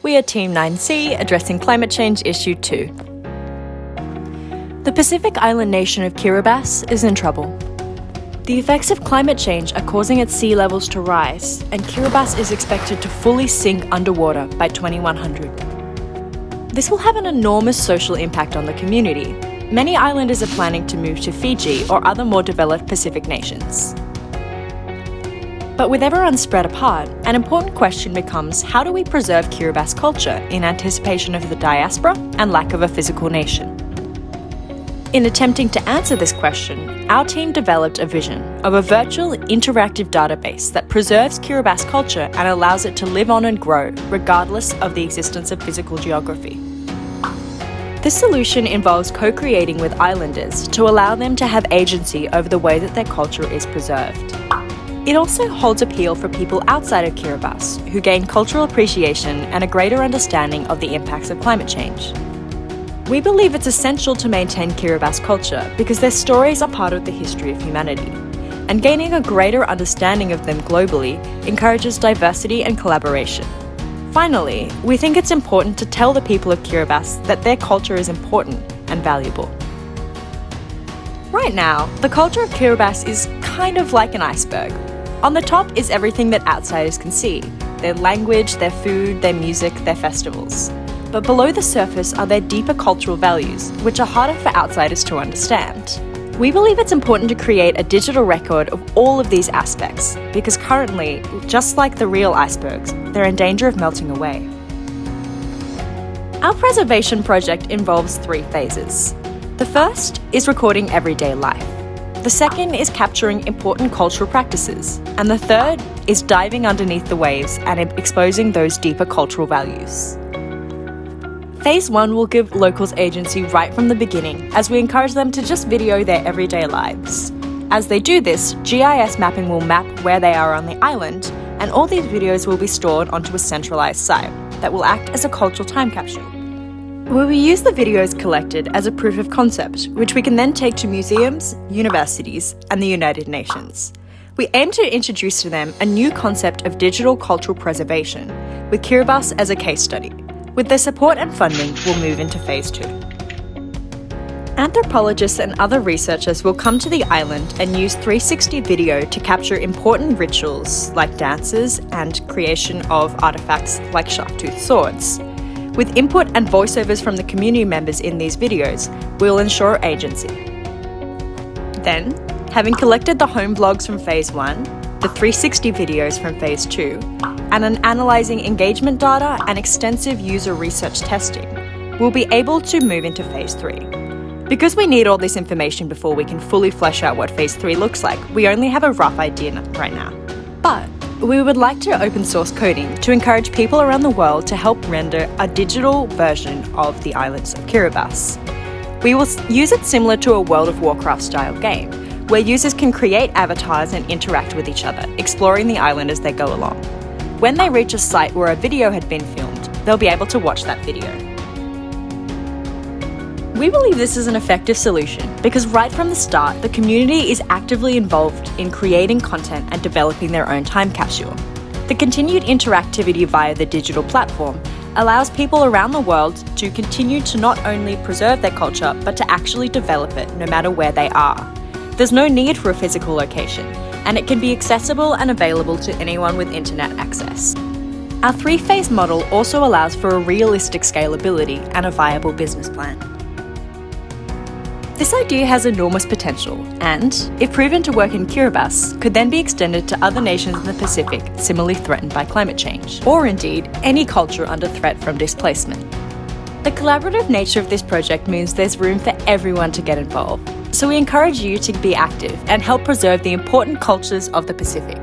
we are Team 9C addressing climate change issue 2. The Pacific island nation of Kiribati is in trouble. The effects of climate change are causing its sea levels to rise, and Kiribati is expected to fully sink underwater by 2100. This will have an enormous social impact on the community. Many islanders are planning to move to Fiji or other more developed Pacific nations. But with everyone spread apart, an important question becomes, how do we preserve Kiribati culture in anticipation of the diaspora and lack of a physical nation? In attempting to answer this question, our team developed a vision of a virtual interactive database that preserves Kiribati culture and allows it to live on and grow, regardless of the existence of physical geography. This solution involves co-creating with islanders to allow them to have agency over the way that their culture is preserved. It also holds appeal for people outside of Kiribati who gain cultural appreciation and a greater understanding of the impacts of climate change. We believe it's essential to maintain Kiribati culture because their stories are part of the history of humanity, and gaining a greater understanding of them globally encourages diversity and collaboration. Finally, we think it's important to tell the people of Kiribati that their culture is important and valuable. Right now, the culture of Kiribati is kind of like an iceberg. On the top is everything that outsiders can see: their language, their food, their music, their festivals. But below the surface are their deeper cultural values, which are harder for outsiders to understand. We believe it's important to create a digital record of all of these aspects, because currently, just like the real icebergs, they're in danger of melting away. Our preservation project involves 3 phases. The first is recording everyday life. The second is capturing important cultural practices. And the third is diving underneath the waves and exposing those deeper cultural values. Phase 1 will give locals agency right from the beginning, as we encourage them to just video their everyday lives. As they do this, GIS mapping will map where they are on the island, and all these videos will be stored onto a centralised site that will act as a cultural time capsule. We will use the videos collected as a proof of concept, which we can then take to museums, universities, and the United Nations. We aim to introduce to them a new concept of digital cultural preservation, with Kiribati as a case study. With their support and funding, we'll move into Phase 2. Anthropologists and other researchers will come to the island and use 360 video to capture important rituals like dances and creation of artefacts like sharp-toothed swords. With input and voiceovers from the community members in these videos, we'll ensure agency. Then, having collected the home blogs from Phase 1, the 360 videos from Phase 2, and analysing engagement data and extensive user research testing, we'll be able to move into Phase 3. Because we need all this information before we can fully flesh out what Phase 3 looks like, we only have a rough idea right now. But we would like to open source coding to encourage people around the world to help render a digital version of the islands of Kiribati. We will use it similar to a World of Warcraft style game, where users can create avatars and interact with each other, exploring the island as they go along. When they reach a site where a video had been filmed, they'll be able to watch that video. We believe this is an effective solution because right from the start, the community is actively involved in creating content and developing their own time capsule. The continued interactivity via the digital platform allows people around the world to continue to not only preserve their culture, but to actually develop it no matter where they are. There's no need for a physical location, and it can be accessible and available to anyone with internet access. Our 3-phase model also allows for a realistic scalability and a viable business plan. This idea has enormous potential and, if proven to work in Kiribati, could then be extended to other nations in the Pacific similarly threatened by climate change, or indeed any culture under threat from displacement. The collaborative nature of this project means there's room for everyone to get involved, so we encourage you to be active and help preserve the important cultures of the Pacific.